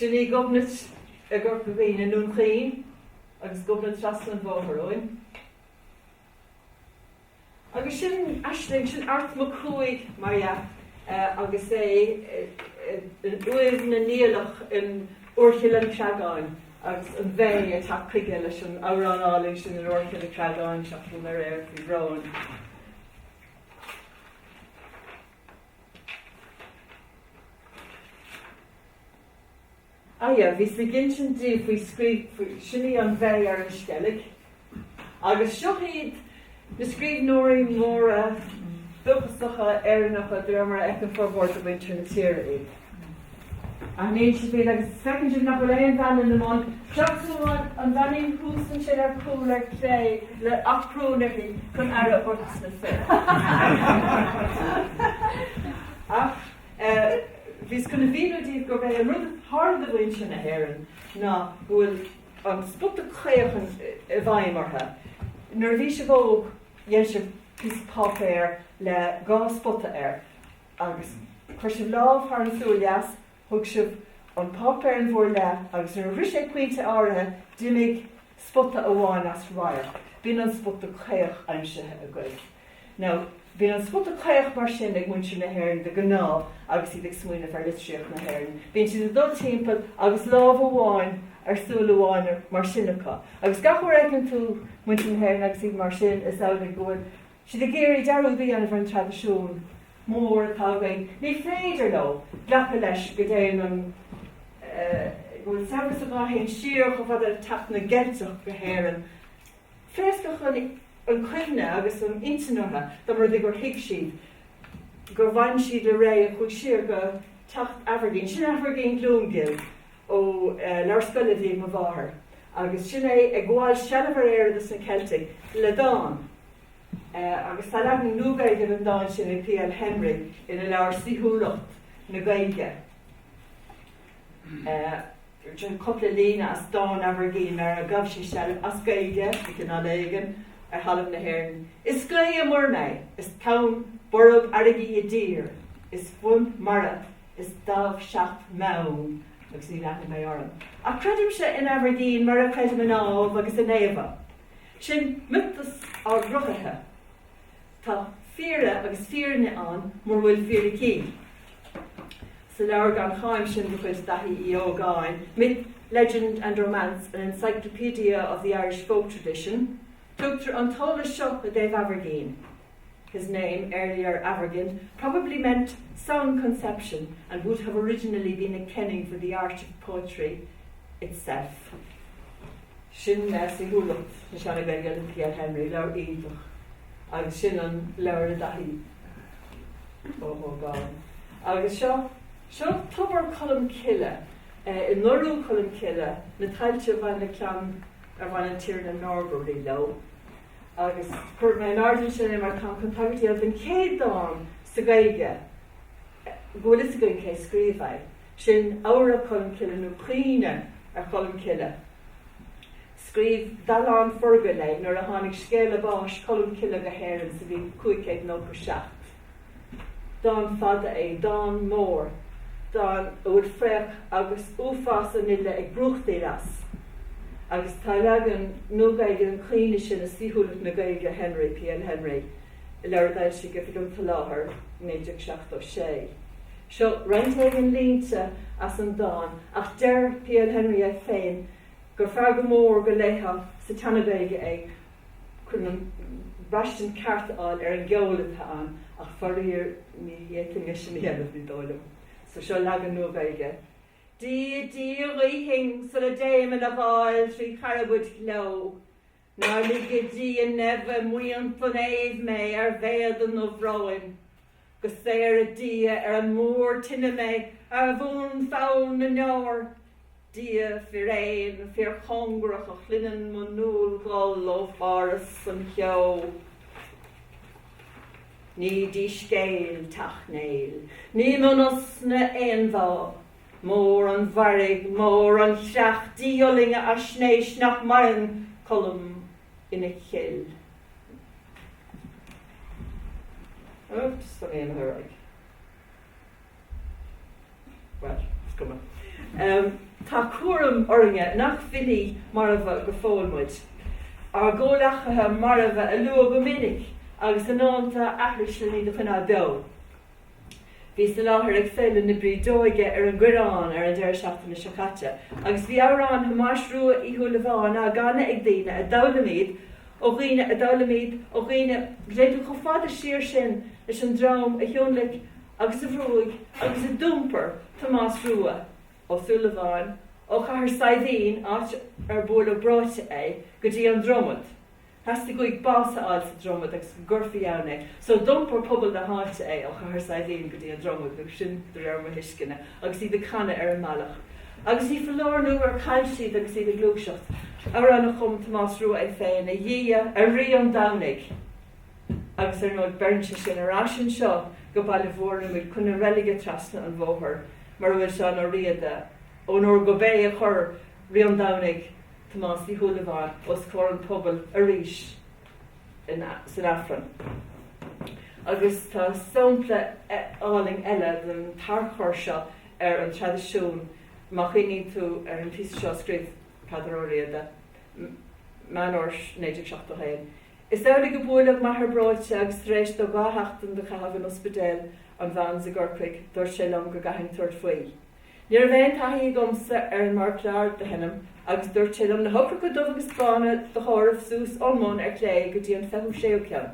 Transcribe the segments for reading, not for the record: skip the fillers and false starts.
Sinna gobnat a gurbh bhín in nún clean, agus gobnat traslan bóthróin. Agus sin aisling sin art mo cúig Maria agus é an uamh na líníocht in uirchiúil creagáin agus an bheith atá chuige leis an áránáling sin an uirchiúil creagáin seach na réir fi bhráin. Bhís na ginsin dí faoi scríb sinnaí an bheith ar an scéalta. Agus seo iad na scríb nóirí móra dúchasacha éannacha dhrámaí ag an forbord a bhaint na tíre iad. A níl si bhí agus feiceann nach bhfuil éon bhean in amán, seachsúáin an bhaín cúsan sin ar cúil ar clé le achrúnaí chun ara ortas na fér. Bhís gona bhíonadíobh go bheith an rud thar do bhain sin na hÉireann ná bhfuil an spota chéochan i bhaimmartha. Nuair bhí se bhóg dhéann se pís pápéir le gá spota agus chuir se lámh thar an súileas thug sibh an pápéir an bhór le agus nuair bhrí sé cuinte áirithe duimigh spota amháin as ráir. Bhíonn an spota chéoch aimsithe a gcuid. Now, bhíonn an spota chéoch mar sin ag muintir na hÉireann de gná agus iad ag smaoine fearr Litríocht na hÉireann. Bhíonn siad a dul timpeall agus lámh amháin ar súil amháin mar sinnacha. Agus gachar éigeann tú muintir na hÉireann agus iad mar sin is ála gúil. Siad a géirí dearú bhí anna bhar an tradiisiún mór atá gain. Ní féidir nó ghlacha leis go déann an bhfuil sabhas a bhaithíonn siar go bhfad ar teach na Gaeilgeach go hÉireann. Fréasca chun an chuine agus an intanartha dá mar gur hiic siad gur bhain siad a ré a chuig siar go teacht Aberdeen. Sin Aberdeen glúmgil ó learscoileadh mo bháthair. Agus sin é ag gháil sealafar éireadas na Celtic le dáin. Agus tá leag na nuair an dáin sin ag P.L. Henry ina leabhar sionnach na Gaeilge. An coppla lína as dáin Aberdeen ar a gabh sé sealaf as Gaeilge ag an aléigean ar halamh na hÉireann. Is glé mór mé, is cán borb airigí a dír, is fun mara, is dábh seach mán, agus ní leithna mé orm. A credim se in Aberdeen mar a credim an ábh agus in éva. Sin mutas á drochchleas. Tá fearr agus fearne an mar bhfuil fearr cí. Sa leabhar gan chaim sin go chuid daithí í ógáin, Myth, Legend and Romance, an encyclopedia of the Irish folk tradition, Dr. Antola Shop of Dave Aberdeen. His name, earlier Avergin, probably meant sound conception and would have originally been a kenning for the art of poetry itself. Sin sionnach na seanna Gaeilge an P.L. Henry, leabhar ídach, agus sin an leabhar a daithí. Gáin. Agus seo tubar colm cile, in norú colm cile, na tailte bhain le ceann ar bhain an tír na Norbury lo. Agus chuir mé an ardún sin mar can contactíal den céad dáin sa Gaeilge. Gúil is a gcuin cé scríomhaid. Sin ára colm cile nó cíine ar colm cile. Scríb dalán forga le nuair a tháinig scéal báis colm cile go hÉireann sa bhí 597. Dán fada é, dán mór, dán úd freach agus úfás an ile ag bruchtaíras. Agus tá legan nógaige an clíine sin a siúlacht na Gaeilge Henry, P.L. Henry, i leabhar dail si go fiúm taláthair 1976. Seo reintéigh an línte as an dáin, ach deir P.L. Henry a féin gur fearr go mór go léithe sa tanna Gaeilge é chun an breistin cartáil ar an gceolatha an ach forríir ní dhéitlinge sin dhéanamh ní dóilm. So seo legan nógaige. Dí rihing sa le déim an a bháil trí carabud gló. Ná ligad dí an nefh muon planéid mé ar bhéad an nó bhráin. Go séir a dí ar an mór tinne mé ar bhún fáin na neir. Dí fearr éin fearr chongrach a chlinan mo núl gáil ó fáras an cheó. Ní dí scéal tachnéil, ní munas na éonbhá. Mór an bharig, mór an seach díolinge a snéis nach marin colm ina chill. Oops, I'm in her right. Well, it's coming. tá cuaram orringe nach fili mar a bheith go fóilmuid. Ar ggólachathe mar a bheith a lua go minic agus an áanta aithrisleí do chuna do. Bhí sa láthair ag féile na brí dóige ar an gcuireán ar an deir seachtain na seachate. Agus bhí árán ha más rua í thulamháin a gana ag daine a dhamid ó ghaoine réadú go fada siar sin leis an drám a thiúnlaigh agus a bhrúig agus a dúmpar tá más rua ó thulamháin ó chahar saidhín áit ar bóla bráite é go dtí an dromad. Has to go ag bása áil sa dromad agus gurfaí anna. So dumpar pobl na háte é ó chahar saidhín go dtí an dromad go sin de raibh mar hiiscinne agus iad canna ar an malach. Agus í falláirnú ar cailsíad agus iad glúiseacht. Ar anna chum Tomás Rua ag féin a dhíe a rí an dánig. Agus ar nóid bernse sin arás an seo go bailile bhórna muid chuna reilige trasna an bmhóthar mar bhfuil se an riada ó nóir go bé a chur rí an dánig Tomás í thulamháin os chóir an pobl a ríis in San Affran. Agus tá sampla áling eile den tarchóir seo ar an tradiisiún má chuoine tú ar an písa seo scríb cadróíada manor 1971. Is dála go bhuaileh maithar bráite agus rééis do gáthachtain do chahabh an ospidéal an bhean sa gcorcaig dúir sé lom go gaithinn tuairt faoi. Níor bhéon taithí gomsa ar an mar clear de henam agus dúirt sé lom na hopra go dubh agus bána do cháirimh sús ómón ar clé go dtí an feú séú ceann.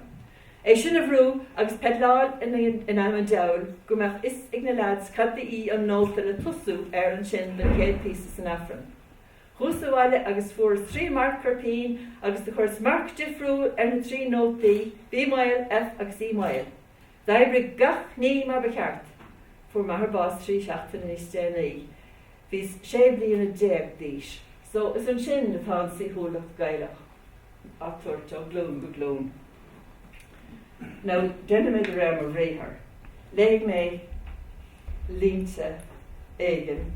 É sin a bhrú agus pedláil in am an deall go meach is ag na lads cadda í an nóta na tusú ar an sin na céad písa san Affran. Chúsáile agus fuair 3 marc carpín agus de chuirs marc difriúil ar na 3 nótaí B mail, F agus E mail. D'oibre gach ní mar becheart fuair maithar bás 3 seachtain in istéanaí. Bhís sé bliana 10 díis. So is an sin na fásaí thuailh Gaeilge adúirt ó glún go glún. Now, denna méid a raibh mar réithar. Léigh mé línte éigean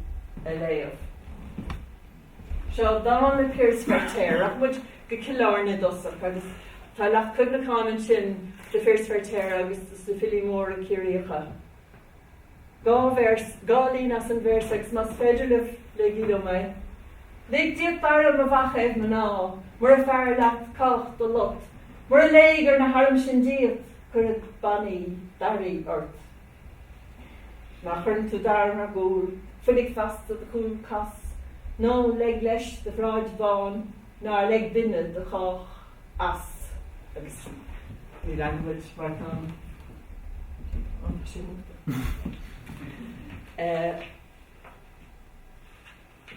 a léamh. Seo dána Piers Fearr ach muid go cileárna dosach agus tá leach cognaáin sin de Piers Fearr agus sa fili mór an círíocha. Gá línas an vers agus mas féidir le gílo mé. Léigh díobh bar am a bhacha na ná, mar a fearr leat cach do lot. Mar a léigar na harm sin díobh chur bannaí darí ort. Nach churn tú dar mar gúil, fuinnig fast a cún cas, nó leig leis de bhráid bán, ná leig duine de chách as. Agus ní language mar an sin.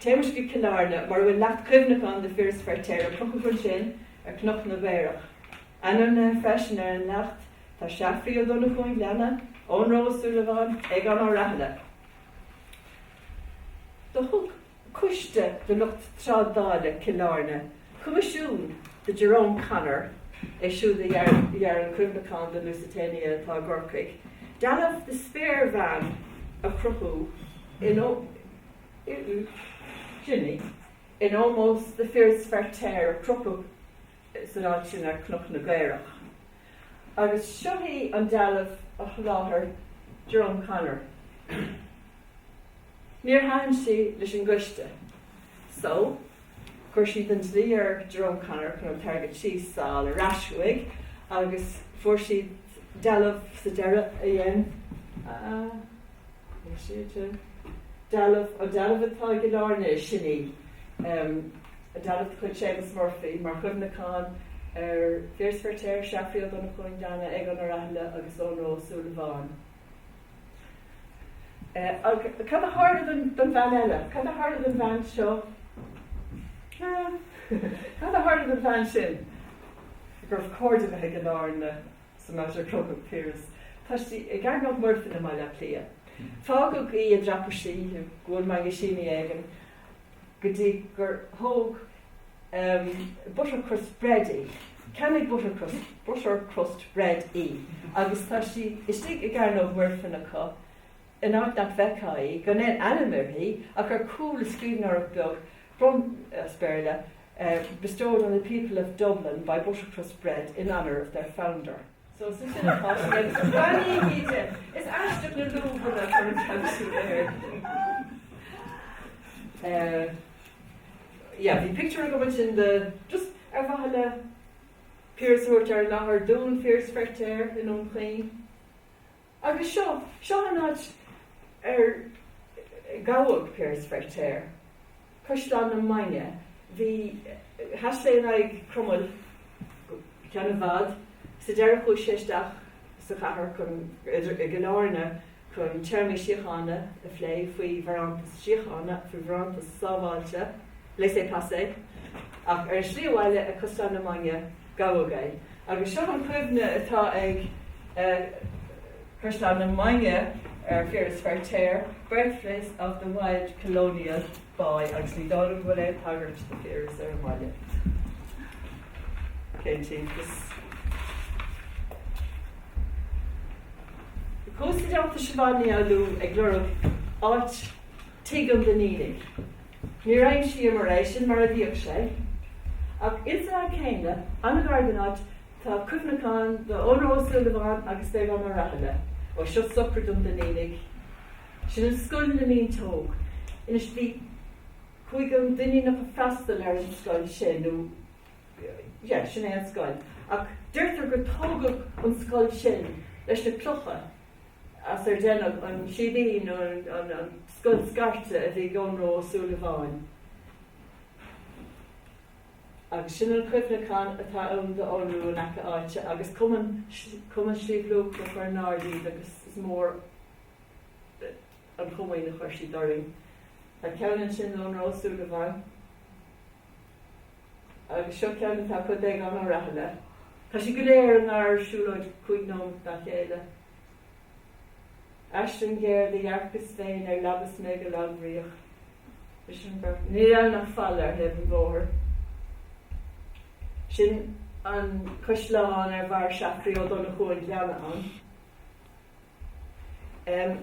Téimeas go cileárna, mar bhfuil leat cuimhneán de Piers Fearr a cnocha sin ar cnoch na bhéireach. Anna freisin ar an nacht tá seafií a donna chuin leanna ónrósúlaháin ag an áreithile. Do thug cuiste de lucht trádáile cileárna, cumisisiún de Jerome Connor é siúd ar an cuimhneán de Lusitania tá Gorcaig. Dalamh de spéir bhean a chruthú in almost the Piers Fearr a cruthú san áit sin ar cnoch na Gaireach. Agus seohí an dalamh a láthair Jerome Connor. Níor haim si leis an gcuiste. So, chuir siad an dlí ar Jerome Connor chun an target síos sáil a rashuaig agus fuair siad dalamh sa deire a dhéan. Dalamh atá go láirne sinní. A dalamh chuid Seamus Murphy mar chuimhneán ar Piers Fearr seafií donna chuin deanna ag an áreithile agus ónrósúlaháin. Cad a háirda don bhean eile? Cad a háirda don bhean seo? Cad a háirda don bhean sin? Gurh cóirda bheith go láirne sa measar crocog Piers. Tá sí i gar nó murfa na maiile lia. Fágad í a draparsí ghfuil mai go síní éigen go dtí gur thóg buttercrust bread í. Ceannig buttercrust bread í. Agus tá sí istigh i gar nó murfa na có in áit nach bheicáí go néad animirthaí ach ar cool a scríbnar beag from Sperla bestowed on the people of Dublin by buttercrust bread in honour of their founder. So it's a it's Ashton and Louvre for an council there. bhí picture go in the just ar bhaile pearsúirt ar láthair dún fearr feirr in ón clean. Agus seo anáid ar gailge fearr feirr. Coslan na maine. Bhí haslé ag crumil ceanna bhad sa dearach chu isteach sa chathair chun gnáirne chun teirmí siochána a phlé faoi bhrantas siochána faoi bhrantas sábháilte leis é pasé ach ar slíomhhaile a coslan na maine gailge. Agus seo an cuimhne atá ag coslan na maine ar fearr feirr, birthplace of the wild colonial boy, agus ní dála bhfuil é tagart the fearr ar mhaile. Céintígus. Cústa deanta sibánaí aú ag glorach áit tuigim den nílig. Ní raibh sí mar éis sin mar a bhíoh sé. Ach is a chéine, an gardanáid tá cúpnacán do ónrósú leháin agus bé an rathaile, ó seo sopra dom den nílig. Sin an scoil na mín tóg. Inis bhí chuigim duine nach a freastal ar an scoil sin, sin é an scoil. Ach deirtar go tógah an scoil sin leis na clocha. As ar déanamh an siadín an scoil scarta a bhí gonró súla bháin. Agus sin an cuimhnacán atá ann do ónú an acha áite, agus cuman slíomhlú go chuir nádaí agus is mór an chumaí na chuir sí doring. Tá ceann sin ónró súla bháin. Agus seo ceann tá chud ag an rathaile. Tá sí go léir an arsúlaid chuig nó na chéile. Ashton Gáire the Arcus féin ar labas mé go Litríocht. Ní an nach fall ar heb an bhór. Sin an cosláán ar bhar seachtaí ó donna chuin leanna an.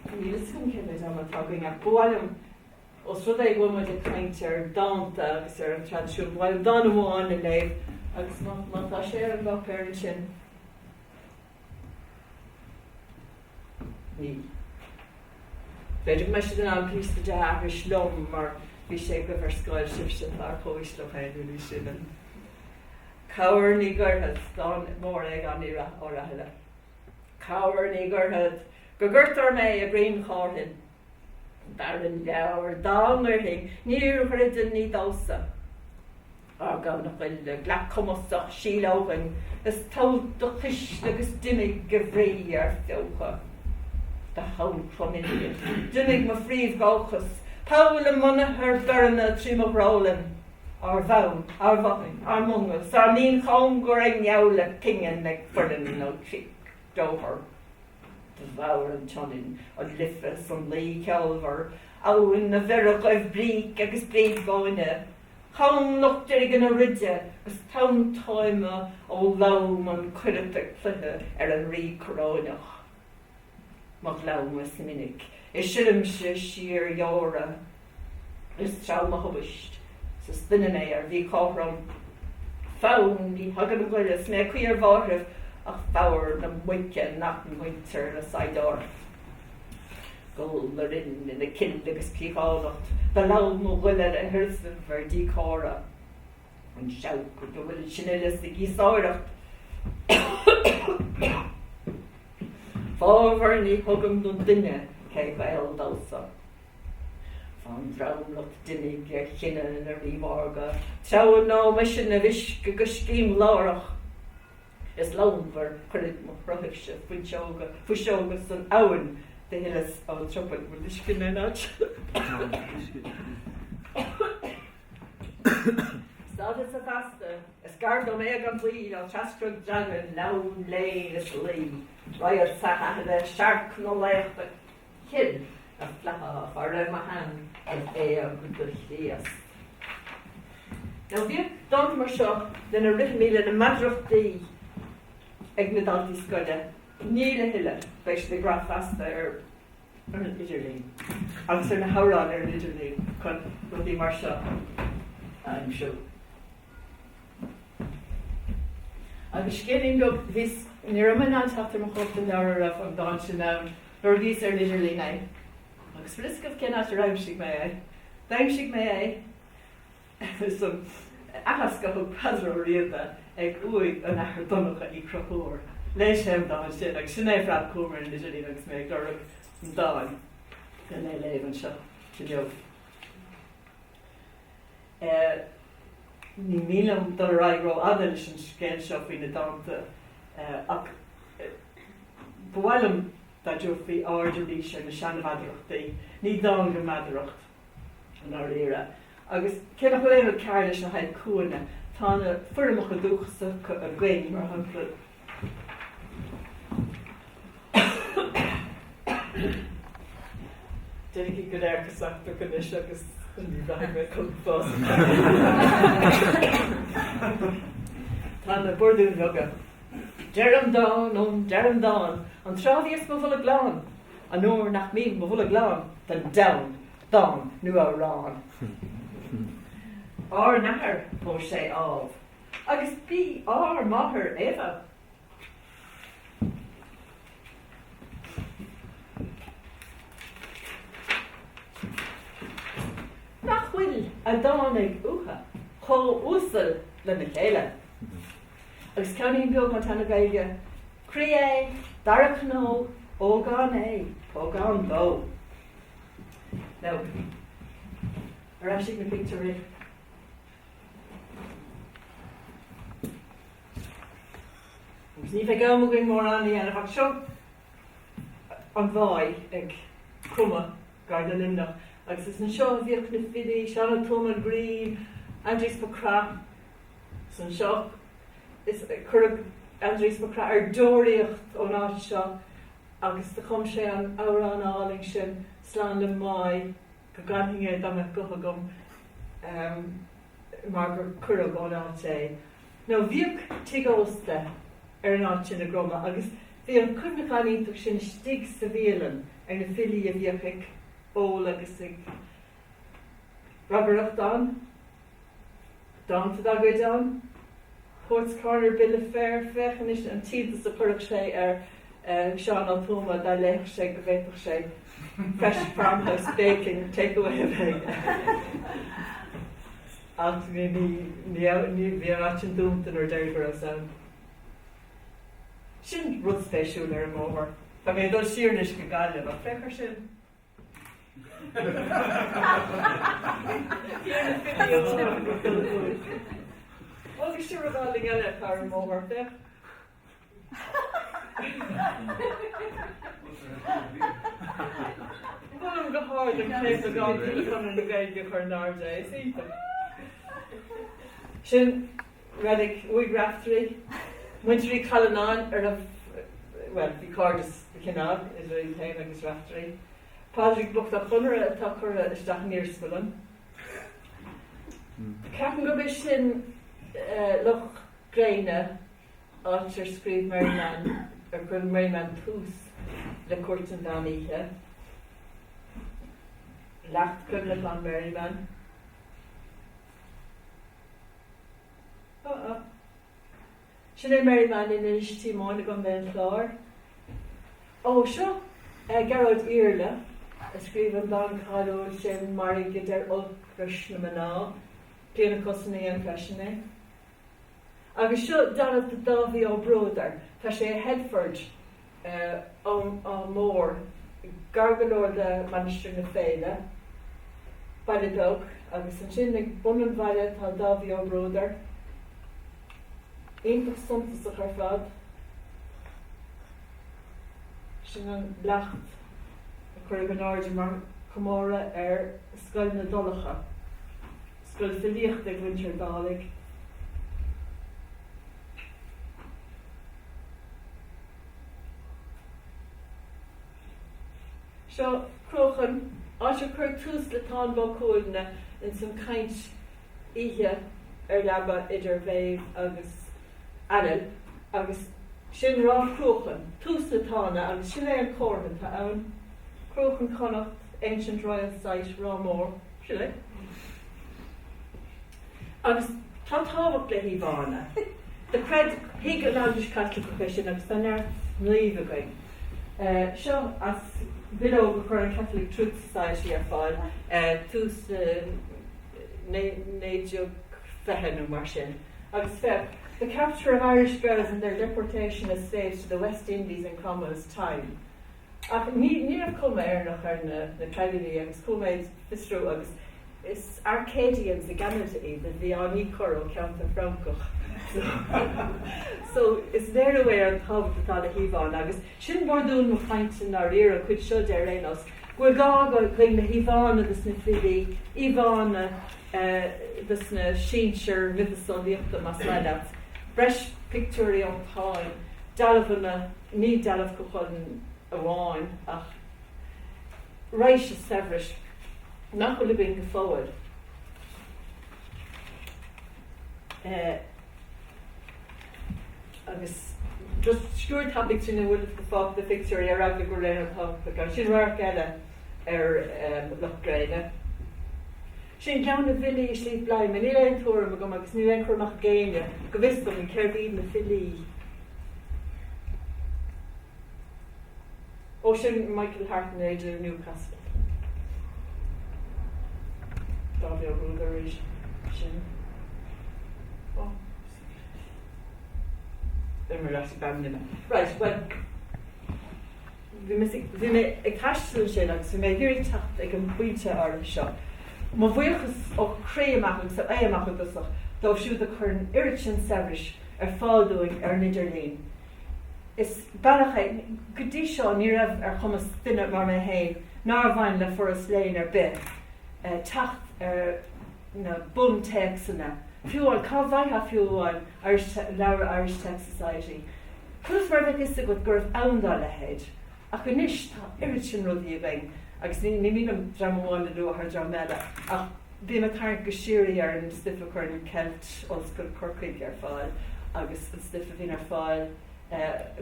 Ní is chun cinid am an tágaing ach bháilm os rud é bhfuil a caint ar dhánta agus ar an tradiisiún bháilm dána bháin in léibh agus má tá sé ar an bhach ar an sin. Ní. Féidir me sin an písta de agur slum mar bhí sé go bhar scoil sibse ar chóis le féidir sin. Cabhair ní gurthad dá mór ag an ire ó rathaile. Cabhair ní gurthad go gurtar mé a bhríon chárthain. Baran leabhar dámhairthaigh níor chuireann ní dása. Ar gáin nach bhfuil le ghlach commasach síológan is tal do chiis agus duimig go bhrí ar feocha. The whole familiar. Dunig ma fríomh gáchas. Páil am muna ar beranna trí mo brálan. Ar bhain, ar bhain, ar mungus. Ar nín chom gur ag neamhla cingin ag furdan nó chic dóhar. The bhawr an tionin, an lifas an lí cealmhar. Áin na bheirech ag bríc agus bríc gáine. Chom nochtar ag an a ridde, gus tam táime ó lám an cuireach cluthe ar an rí corónach. Mag laumas minnig. Is sirim se siar jóra. Is trauma hobist. So stinne ar bhí cóhram. Fáin ní hagan an ghuilas mé cuiar bharrah ach fáir na muice nach an winter na saidor. Gol na rin in na kind agus cíálacht. Ba laum ó ghuiile a hirsan ver dí córa. An seau go do bhfuil sinillas i gísáireacht. Fáhar ní thugam don duine cé bhéil dása. Fáin bhreamlacht duine ar chinne in ar bhímharga. Teann ná me sin a bhis go scíim lárach. Is lámhar chuid mo chruthigse faoi seogas san abhainn de hilas á tropan bhfuil is cinne náid. Stádas a fasta, is gardom ag an bhí á teastrug dragan lán léin is lí. Roi'r sacha shark no lecht kid a flacha ar ma hand as a good cleas. Now vi don't mar seo den a rit mí in a madrochtí ag na daltí scoile. Níle hiile beis de graf fasta ar an idirlín. Agus ar na hárán ar an idirlín chun rudí mar seo I'm sure. Agus céirín go bhís ní raman an tatar mo chóta leabhar a an dáin sin nor vís ar idirlí na. Agus friscah cin at raibh sig mé Daimsigh mé san achas go padró rialta ag uig an achar donacha í crochóir. Leis sem dá sin ag sin éfrad cúmar in idir agus mé gurb an dáin gan é léhann seo sin jobh. Ní mílam do raigró adal sin scéal seo faoin na dhánta ach bhhailm da dúh bhí áidir sin na seanmhadrochtaí ní dá go madrocht an áíire. Agus cé nach léanú ceir leis na haid cuaine tána furamach a dúchasa a gcuin mar hapla. Dénig go air goachta go is agus bhe chu fás. Tá na bordún loga. Dearm dáin, an tráhíos mo bhfuil glán, an nóir nach mí mo bhfuil glán, den dáin, nu á rán. Ár nachar ó sé ábh, agus bí ár maithir éfa. Nach bhfuil a dánig ucha, cho úsal le na chéile. Agus ceannaíon beag an tána Gaeilge, crio, darach nó, ógán é, ógán dó. Now, arásig na picture rig. Agus ní bheith gom going mór an líana ach seo an bháid ag cuma Gáire líníocht. Agus is an seo bhíoch na Biddy, seannach túmar gríomh, Andrés Bacra, san seo is chuirg Andrés Bacra dóiríocht ón áit seo agus de chum sé an árán áling sin slán le maith go ganthingé dama gotha gom mar gur chuirg ón áit é. Now bhíoch tigósta an áit sin na groma agus bhí an chuirnachaíntach sin stig sa bhéalan ar na fillí a bhíoch ag ól agus ag rabareacht an, dhánta da go an, Chóirt Corner Bill fearr fechan is an tíad sa chuirg sé ar seán an túma da léich sé go bhéitach sé fresh farmhouse baking takeaway a bheith. Ant ní bhí an sin dúmtan ar deirgur as an. Sin rud spéisiúil ar an mór. Tá mé dul siornis go Gaeilge a fechar sin. Wat ik sure dat ik aan het haar mogen zeg. Wat een gehoord ik kreeg de gang die van een Gaeilge voor naar zij zie. Shin red ik we graftery. Wintery Callanan er well because the canal is really time like this raftery. Patrick booked a chunner a tucker isteach near Spillen. Captain go bis sin loch Gáire átar scríb Maryman ar gon Maryman tús le cuairt an dhánta. Leacht chun le an Maryman. Sin é Maryman in istí mána go ben chlár. Ó seo Gerald Iarla a scríb an dan cadó sin mar go ar ultras na maná, Cléanna cosanna an freisinna. Agus seo danad de dábhí ó bródar, tá sé Headford an mór, gargalóir de Manister na féile, baile dog, agus an sin ag bunan bhaile tá dábhí ó bródar. Aontas suntas a chuir fad. Sin an leacht a chuir an áide mar comóra ar scoil na dolacha. Scoil filíocht ag winter dálaigh. Seo crochan áise chuir tús le tá bócóilna in san caint ihe ar leaba idir bhéh agus anil agus sin rá crochan tús le tána agus sin é an córan tá ann crochan connacht Ancient Royal Site Rámór sin é. Agus tá táhacht le híomhána. De cred hiag an Irish Catholic profession agus tá neart luífeadh. Seo as bidó go an Catholic Truth Society ar fáil tús néideog fehanú mar sin. Agus the capture of Irish girls and their deportation as slaves to the West Indies in Cromwell's time. Ní a cuma nach ar na Cleasaíocht agus cumaid fistrú agus is Arcadians a ganada the bhí an ní choró ceanta Francoch. So is there a way an tábhacht atá le híomháin agus sin bordún mo feintin ar ire chuid seo deir rénos. Gwyl gá go na híomháin agus na fidí, híomháin dus na sínsir mythosoliachta mas leile. Breis picturí an táin, dalabhanna, ní dalab go chun amháin ach reis is severis, nach go libín go fóid. Agus just scuúr tabig sin bhfuil go fág the picturí ar agla go léir an tábhacht sin mar eile Gáire. Sin ceann na bhilí slí blaim, ní leon túra go agus ní leon chumach Gáine, go bhis go an ceirbhíd na fillí. Ó sin Michael Harton éidir Newcastle. Dá bhí rúdar éis sin. Right, well, bhí mé ag taistil sin agus bhí mé dúirí tacht ag an buinte ar seo. Má bhuichas ó chréamach sa éamach agusach dó siúd a chun irid sin severis ar fáildúing ar nidirlín. Is bailach go dtí seo ní raibh ar chumas duine mar mé héin ná bhain le foras léin ar bith tacht ar na bun texanna. Fiúil cá bhaitha fiúháin leabhar Irish Tech Society. Chus mar bheith is go gurbh ann-dá le héid, ach go níos tá irid sin rudí a bhain, agus ní mínam drámaáin le luath ar drámaile, ach bhí me tarn go siúrí ar an stifa chuirn celt ollscoil Corcaigh ar fáil, agus an stifa bhín ar fáil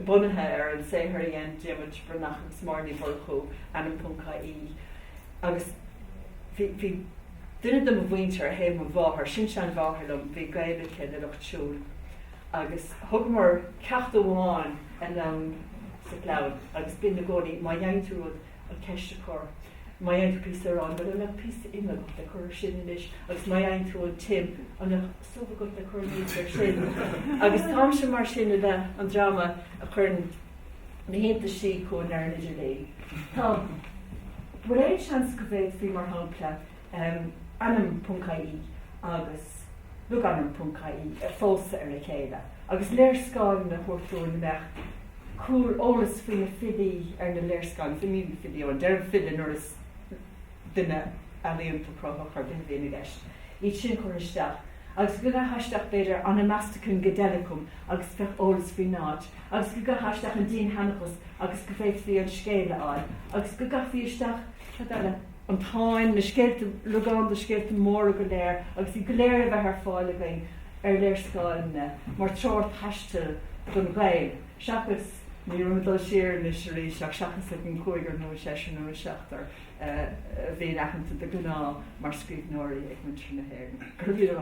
bunathe ar an séthirí an Diamond Brnach agus Marní Volchó an an Puncaí. Agus bhí duine am a bhainte ar héim a bháthar, sin sean bháthirlumm bhí Gaeilge le luchtisiúil. Agus thug mar ceacht amháin an sa cloud, agus bíonn na gcónaí má dheintú rud an ceiste chur. Má dheintú píos arán, but le píos imime go le chur sin inis, agus má dheintú an tim an le sofa go le chur níos ar sin. Agus tám sin mar sin le an drama a churn na hénta sí chun ar an idir lé. Tá, bhfuil éon seans go bhéh fí mar hápla, anam Puncaí agus lu anam Puncaí fósa ar a chéile. Agus léirscáil na chuirtúil na meach cúr ólas fao na fidí ar na léirscáil, fi mí fidí an deir fidin ar is duine aíonta prófach ar duine bhéna gceist. Iad sin chuir isteach. Agus go haisteach beidir an amastacún gedelicum agus fech ólas fao náid. Agus go haisteach an dín hanachas agus go féit fao an scéile áil. Agus go gafaí isteach an táin na scéalta lugán de scéalta mór go léir, agus í go léir a bheith ar fáil a bhain ar léirscáilne mar treoir taistil don Gaeilge. Seachas ní ruúdal siar na sirí seachas ag an cúigar nó séisiú nó seachtar bhíon achananta de gná mar scríbnóirí ag muintir na héir. Gur bhí a